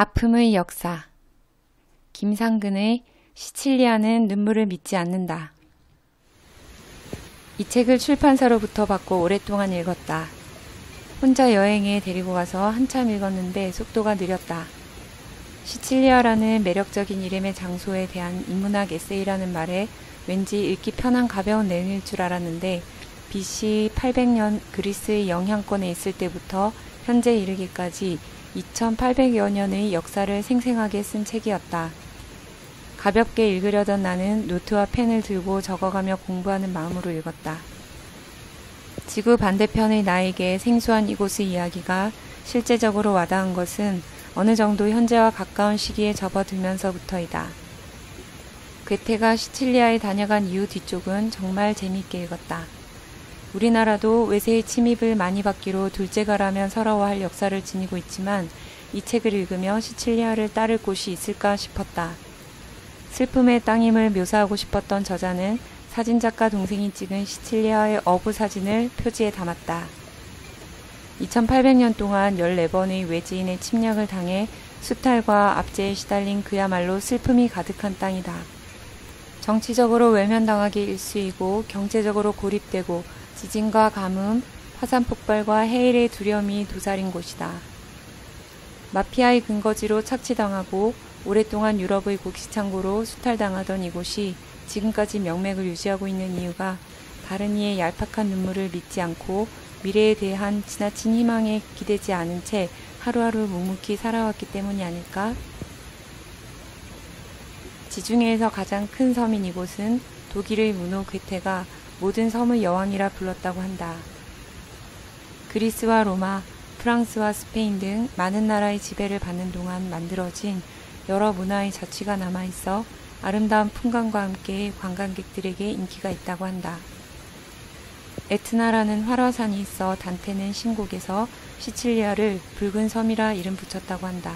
아픔의 역사. 김상근의 시칠리아는 눈물을 믿지 않는다. 이 책을 출판사로부터 받고 오랫동안 읽었다. 혼자 여행에 데리고 가서 한참 읽었는데 속도가 느렸다. 시칠리아라는 매력적인 이름의 장소에 대한 인문학 에세이라는 말에 왠지 읽기 편한 가벼운 내용일 줄 알았는데 BC 800년 그리스의 영향권에 있을 때부터 현재 이르기까지 2800여 년의 역사를 생생하게 쓴 책이었다. 가볍게 읽으려던 나는 노트와 펜을 들고 적어가며 공부하는 마음으로 읽었다. 지구 반대편의 나에게 생소한 이곳의 이야기가 실제적으로 와닿은 것은 어느 정도 현재와 가까운 시기에 접어들면서부터이다. 괴테가 시칠리아에 다녀간 이후 뒤쪽은 정말 재미있게 읽었다. 우리나라도 외세의 침입을 많이 받기로 둘째가라면 서러워할 역사를 지니고 있지만 이 책을 읽으며 시칠리아를 따를 곳이 있을까 싶었다. 슬픔의 땅임을 묘사하고 싶었던 저자는 사진작가 동생이 찍은 시칠리아의 어부 사진을 표지에 담았다. 2800년 동안 14번의 외지인의 침략을 당해 수탈과 압제에 시달린 그야말로 슬픔이 가득한 땅이다. 정치적으로 외면당하기 일쑤이고 경제적으로 고립되고 지진과 가뭄, 화산 폭발과 해일의 두려움이 도사린 곳이다. 마피아의 근거지로 착취당하고 오랫동안 유럽의 곡식창고로 수탈당하던 이곳이 지금까지 명맥을 유지하고 있는 이유가 다른 이의 얄팍한 눈물을 믿지 않고 미래에 대한 지나친 희망에 기대지 않은 채 하루하루 묵묵히 살아왔기 때문이 아닐까? 지중해에서 가장 큰 섬인 이곳은 독일의 문호 괴테가 모든 섬의 여왕이라 불렀다고 한다. 그리스와 로마, 프랑스와 스페인 등 많은 나라의 지배를 받는 동안 만들어진 여러 문화의 자취가 남아있어 아름다운 풍광과 함께 관광객들에게 인기가 있다고 한다. 에트나라는 활화산이 있어 단테는 신곡에서 시칠리아를 붉은 섬이라 이름 붙였다고 한다.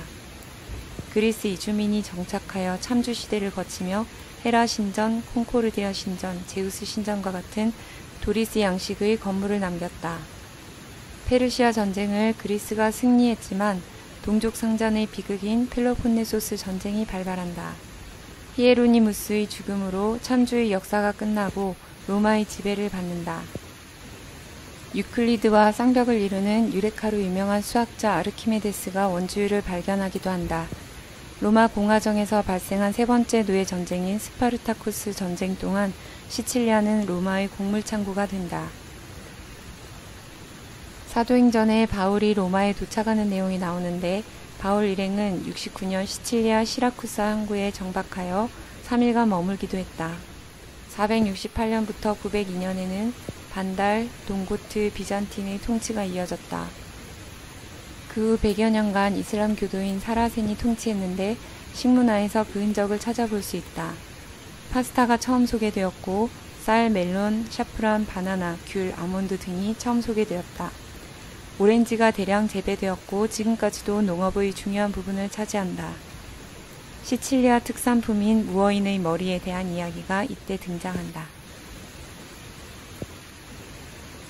그리스 이주민이 정착하여 참주 시대를 거치며 헤라 신전, 콩코르디아 신전, 제우스 신전과 같은 도리스 양식의 건물을 남겼다. 페르시아 전쟁을 그리스가 승리했지만 동족 상잔의 비극인 펠로폰네소스 전쟁이 발발한다. 히에로니무스의 죽음으로 참주의 역사가 끝나고 로마의 지배를 받는다. 유클리드와 쌍벽을 이루는 유레카로 유명한 수학자 아르키메데스가 원주율을 발견하기도 한다. 로마 공화정에서 발생한 세 번째 노예 전쟁인 스파르타쿠스 전쟁 동안 시칠리아는 로마의 곡물창고가 된다. 사도행전에 바울이 로마에 도착하는 내용이 나오는데 바울 일행은 69년 시칠리아 시라쿠사 항구에 정박하여 3일간 머물기도 했다. 468년부터 902년에는 반달, 동고트, 비잔틴의 통치가 이어졌다. 그 후 100여 년간 이슬람 교도인 사라센이 통치했는데 식문화에서 그 흔적을 찾아볼 수 있다. 파스타가 처음 소개되었고 쌀, 멜론, 샤프란, 바나나, 귤, 아몬드 등이 처음 소개되었다. 오렌지가 대량 재배되었고 지금까지도 농업의 중요한 부분을 차지한다. 시칠리아 특산품인 무어인의 머리에 대한 이야기가 이때 등장한다.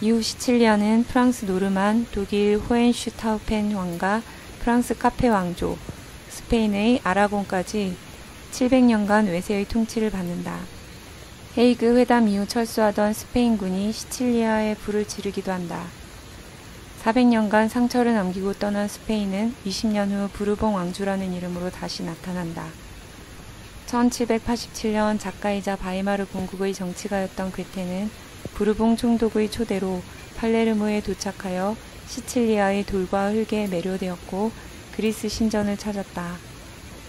이후 시칠리아는 프랑스 노르만, 독일 호헨슈타우펜 왕가, 프랑스 카페 왕조, 스페인의 아라곤까지 700년간 외세의 통치를 받는다. 헤이그 회담 이후 철수하던 스페인군이 시칠리아에 불을 지르기도 한다. 400년간 상처를 남기고 떠난 스페인은 20년 후 부르봉 왕조라는 이름으로 다시 나타난다. 1787년 작가이자 바이마르 공국의 정치가였던 괴테는 부르봉 총독의 초대로 팔레르모에 도착하여 시칠리아의 돌과 흙에 매료되었고 그리스 신전을 찾았다.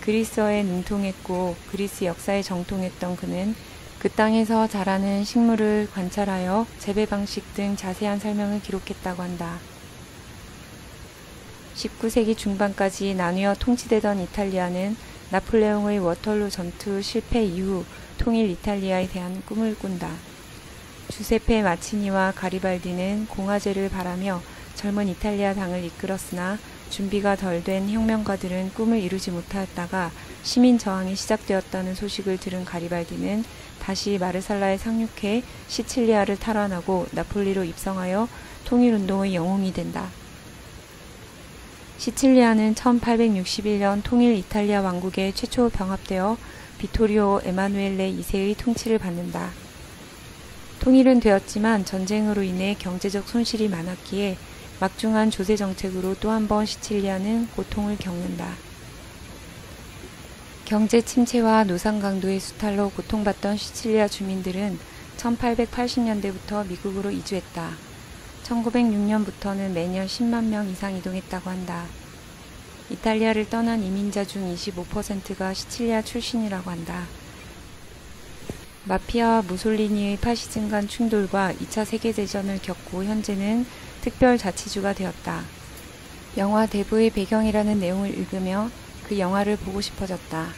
그리스어에 능통했고 그리스 역사에 정통했던 그는 그 땅에서 자라는 식물을 관찰하여 재배 방식 등 자세한 설명을 기록했다고 한다. 19세기 중반까지 나뉘어 통치되던 이탈리아는 나폴레옹의 워털루 전투 실패 이후 통일 이탈리아에 대한 꿈을 꾼다. 주세페 마치니와 가리발디는 공화제를 바라며 젊은 이탈리아 당을 이끌었으나 준비가 덜 된 혁명가들은 꿈을 이루지 못하였다가 시민 저항이 시작되었다는 소식을 들은 가리발디는 다시 마르살라에 상륙해 시칠리아를 탈환하고 나폴리로 입성하여 통일운동의 영웅이 된다. 시칠리아는 1861년 통일 이탈리아 왕국에 최초 병합되어 비토리오 에마누엘레 2세의 통치를 받는다. 통일은 되었지만 전쟁으로 인해 경제적 손실이 많았기에 막중한 조세 정책으로 또 한 번 시칠리아는 고통을 겪는다. 경제 침체와 노상 강도의 수탈로 고통받던 시칠리아 주민들은 1880년대부터 미국으로 이주했다. 1906년부터는 매년 10만 명 이상 이동했다고 한다. 이탈리아를 떠난 이민자 중 25%가 시칠리아 출신이라고 한다. 마피아와 무솔리니의 파시즘 간 충돌과 2차 세계대전을 겪고 현재는 특별자치주가 되었다. 영화 대부의 배경이라는 내용을 읽으며 그 영화를 보고 싶어졌다.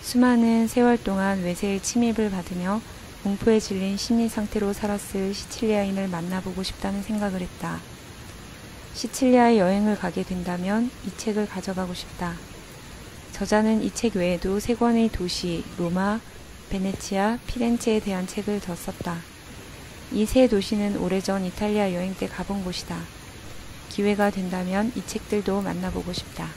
수많은 세월 동안 외세의 침입을 받으며 공포에 질린 심리 상태로 살았을 시칠리아인을 만나보고 싶다는 생각을 했다. 시칠리아에 여행을 가게 된다면 이 책을 가져가고 싶다. 저자는 이 책 외에도 3권의 도시, 로마, 베네치아, 피렌체에 대한 책을 더 썼다. 이 3 도시는 오래전 이탈리아 여행 때 가본 곳이다. 기회가 된다면 이 책들도 만나보고 싶다.